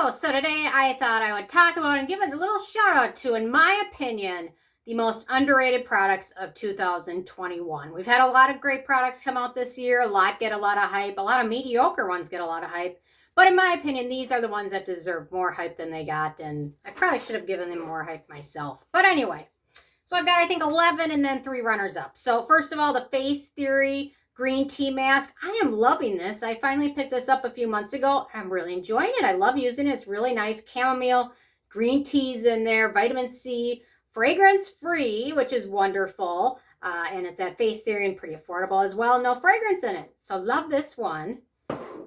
Hello, so today I thought I would talk about and give a little shout out to, in my opinion, the most underrated products of 2021. We've had a lot of great products come out this year. A lot get a lot of hype. A lot of mediocre ones get a lot of hype. But in my opinion, these are the ones that deserve more hype than they got. And I probably should have given them more hype myself. But anyway, so I've got, I think, 11 and then 3 runners up. So first of all, the FaceTheory green tea mask. I am loving this. I finally picked this up a few months ago. I'm really enjoying it. I love using it. It's really nice. Chamomile, green teas in there, vitamin C, fragrance free, which is wonderful. And it's at FaceTheory and pretty affordable as well. No fragrance in it. So love this one.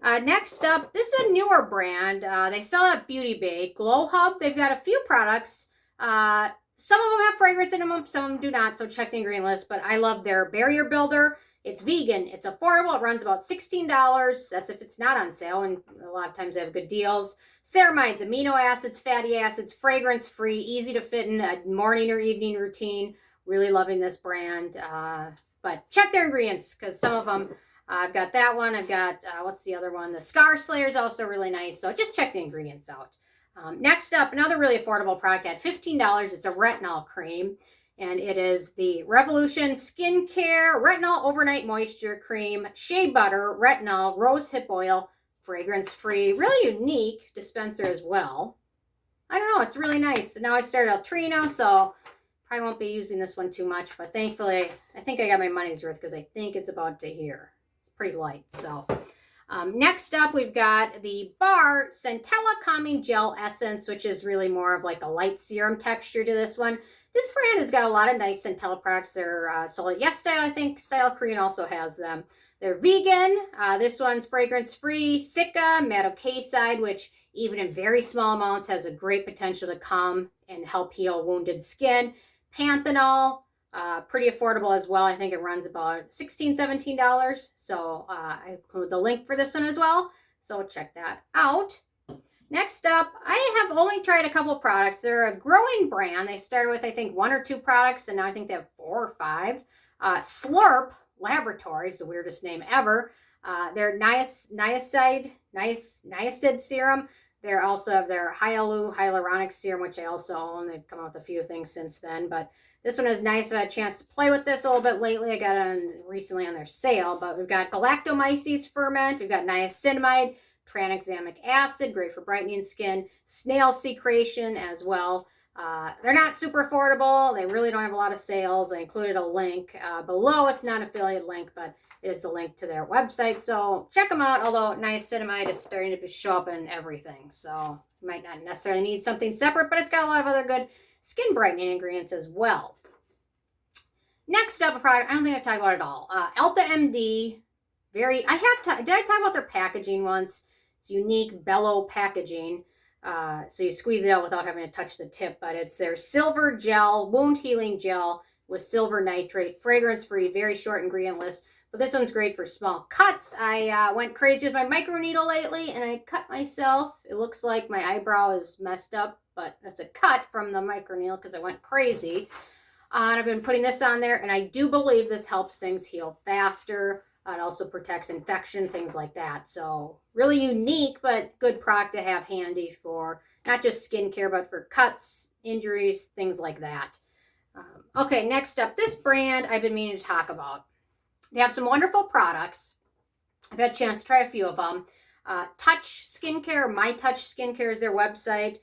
Next up, this is a newer brand. They sell at Beauty Bay. Glow Hub. They've got a few products. Some of them have fragrance in them. Some of them do not. So check the ingredient list. But I love their barrier builder. It's vegan, it's affordable, it runs about $16. That's if it's not on sale, and a lot of times they have good deals. Ceramides, amino acids, fatty acids, fragrance-free, easy to fit in a morning or evening routine. Really loving this brand. But check their ingredients, because some of them, I've got that one, I've got, what's the other one? The Scar Slayer is also really nice, so just check the ingredients out. Next up, another really affordable product at $15. It's a retinol cream. And it is the Revolution Skincare Retinol Overnight Moisture Cream, Shea Butter, Retinol, Rosehip Oil, fragrance-free, really unique dispenser as well. I don't know, it's really nice. Now I started Altrino, so probably won't be using this one too much, but thankfully, I think I got my money's worth because I think it's about to here. It's pretty light, so. Next up, we've got the Barr Centella Calming Gel Essence, which is really more of like a light serum texture to this one. This brand has got a lot of nice Centella products. They're sold at Style, I think. Style Korean also has them. They're vegan. This one's fragrance-free. Cica, Madeocassoside, which even in very small amounts has a great potential to calm and help heal wounded skin. Panthenol, pretty affordable as well. I think it runs about $16, $17. So I include the link for this one as well. So check that out. Next up, I have only tried a couple products. They're a growing brand. They started with, I think, 1 or 2 products, and now I think they have 4 or 5. Slurp Laboratories, the weirdest name ever. Their Niacid serum. They also have their hyaluronic serum, which I also own. They've come out with a few things since then, but this one is nice. I've had a chance to play with this a little bit lately. I got it recently on their sale, but we've got Galactomyces Ferment. We've got Niacinamide, Tranexamic acid, great for brightening skin. Snail Seceretion as well. They're not super affordable. They really don't have a lot of sales. I included a link below. It's not an affiliate link, but it is a link to their website. So check them out, although niacinamide is starting to show up in everything. So you might not necessarily need something separate, but it's got a lot of other good skin brightening ingredients as well. Next up, a product I don't think I've talked about at all. Elta MD. Did I talk about their packaging once? It's unique bellow packaging. So you squeeze it out without having to touch the tip, but it's their silver gel, wound healing gel with silver nitrate, fragrance-free, very short ingredient list. But this one's great for small cuts. I went crazy with my microneedle lately, and I cut myself. It looks like my eyebrow is messed up, but that's a cut from the microneedle because I went crazy. And I've been putting this on there, and I do believe this helps things heal faster. It also protects infection, things like that. So really unique, but good product to have handy for not just skincare, but for cuts, injuries, things like that. Okay, next up, this brand I've been meaning to talk about. They have some wonderful products. I've had a chance to try a few of them. Touch Skincare, My Touch Skincare is their website.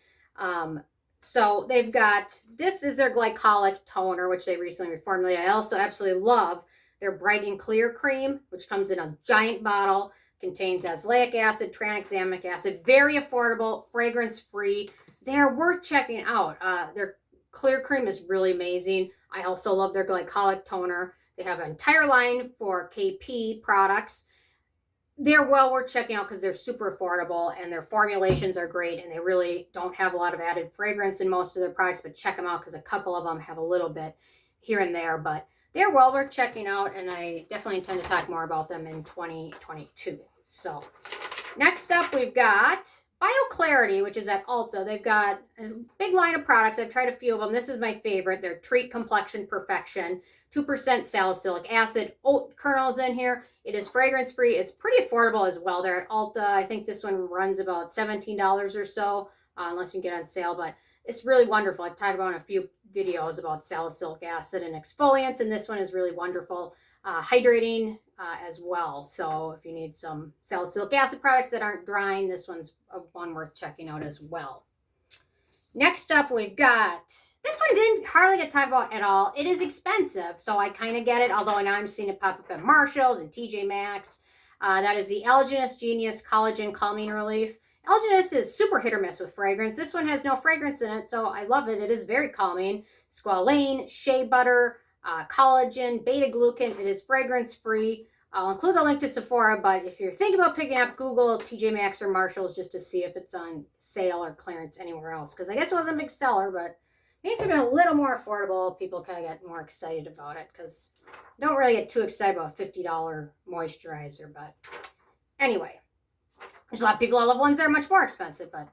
So they've got, this is their glycolic toner, which they recently reformulated. I also absolutely love their Bright and Clear cream, which comes in a giant bottle, contains azelaic acid, tranexamic acid, very affordable, fragrance-free. They're worth checking out. Their clear cream is really amazing. I also love their glycolic toner. They have an entire line for KP products. They're well worth checking out because they're super affordable and their formulations are great, and they really don't have a lot of added fragrance in most of their products, but check them out because a couple of them have a little bit here and there, but they're well worth checking out, and I definitely intend to talk more about them in 2022. So next up, we've got BioClarity, which is at Ulta. They've got a big line of products. I've tried a few of them. This is my favorite. They're Treat Complexion Perfection. 2% salicylic acid, oat kernels in here. It is fragrance free. It's pretty affordable as well. They're at Ulta. I think this one runs about $17 or so, unless you can get on sale, but it's really wonderful. I've talked about in a few videos about salicylic acid and exfoliants, and this one is really wonderful, hydrating as well. So if you need some salicylic acid products that aren't drying, this one's one worth checking out as well. Next up, we've got, this one didn't hardly get talked about at all. It is expensive, so I kind of get it, although now I'm seeing it pop up at Marshall's and TJ Maxx. That is the Algenist Genius Collagen Calming Relief. Algenist is super hit or miss with fragrance. This one has no fragrance in it, so I love it. It is very calming. Squalane, shea butter, collagen, beta-glucan. It is fragrance-free. I'll include the link to Sephora, but if you're thinking about picking up, Google TJ Maxx or Marshall's just to see if it's on sale or clearance anywhere else. Because I guess it wasn't a big seller, but maybe if it's a little more affordable, people kind of get more excited about it. Because I don't really get too excited about a $50 moisturizer. But anyway, there's a lot of people that love ones that are much more expensive, but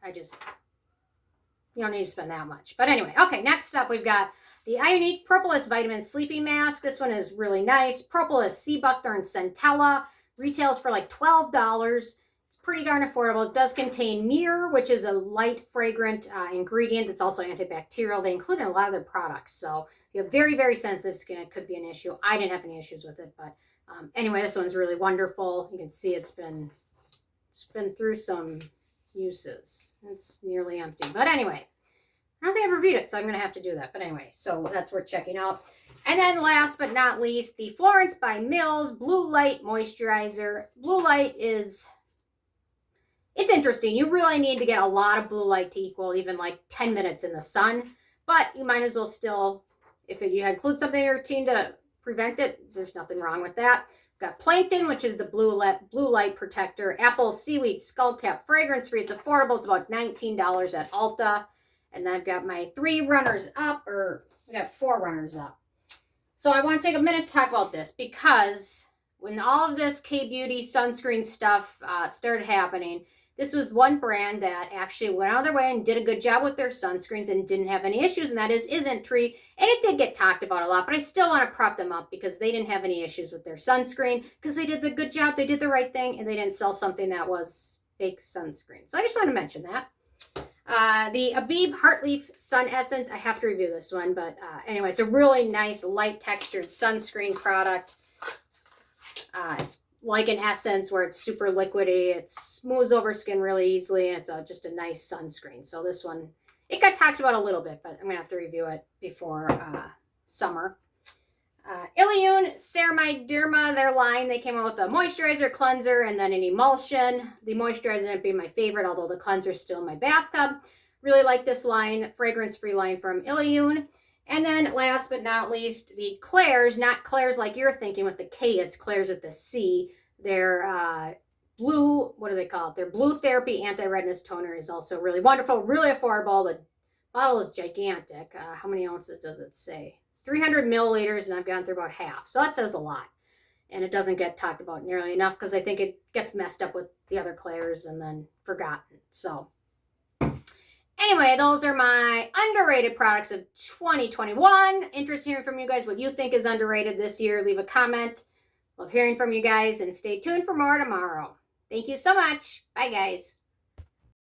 you don't need to spend that much. But anyway, okay, next up we've got the Ionique Propolis Vitamin Sleeping Mask. This one is really nice. Propolis, sea buckthorn, Centella. Retails for like $12. It's pretty darn affordable. It does contain myrrh, which is a light fragrant ingredient. It's also antibacterial. They include it in a lot of their products. So if you have very, very sensitive skin, it could be an issue. I didn't have any issues with it. But anyway, this one's really wonderful. You can see it's been through some uses. It's nearly empty. But anyway, I don't think I've reviewed it, so I'm going to have to do that. But anyway, so that's worth checking out. And then last but not least, the Florence by Mills Blue Light Moisturizer. Blue light is, it's interesting. You really need to get a lot of blue light to equal even like 10 minutes in the sun. But you might as well still, if you include something in your routine to prevent it, there's nothing wrong with that. We've got Plankton, which is the blue light protector. Apple Seaweed Skullcap Fragrance Free. It's affordable. It's about $19 at Ulta. And then I've got my 3 runners up, or I got 4 runners up. So I want to take a minute to talk about this because when all of this K-Beauty sunscreen stuff started happening, this was one brand that actually went out of their way and did a good job with their sunscreens and didn't have any issues, and that is Isntree. And it did get talked about a lot, but I still want to prop them up because they didn't have any issues with their sunscreen because they did the good job, they did the right thing, and they didn't sell something that was fake sunscreen. So I just want to mention that. The Abib Heartleaf Sun Essence, I have to review this one, but anyway, it's a really nice light textured sunscreen product. It's like an essence where it's super liquidy, it smooths over skin really easily, and it's just a nice sunscreen. So this one, it got talked about a little bit, but I'm going to have to review it before summer. Ilion Ceramide Derma, their line, they came out with a moisturizer, cleanser, and then an emulsion. The moisturizer ended up being my favorite, although the cleanser is still in my bathtub. Really like this line, fragrance-free line from Ilion. And then last but not least, the Claire's, not Claire's like you're thinking with the K, it's Claire's with the C. Their blue, what do they call it? Their Blue Therapy Anti-Redness Toner is also really wonderful, really affordable. The bottle is gigantic. How many ounces does it say? 300 milliliters, and I've gone through about half. So that says a lot. And it doesn't get talked about nearly enough because I think it gets messed up with the other Claire's and then forgotten. So anyway, those are my underrated products of 2021. Interested in hearing from you guys what you think is underrated this year. Leave a comment. Love hearing from you guys, and stay tuned for more tomorrow. Thank you so much. Bye, guys.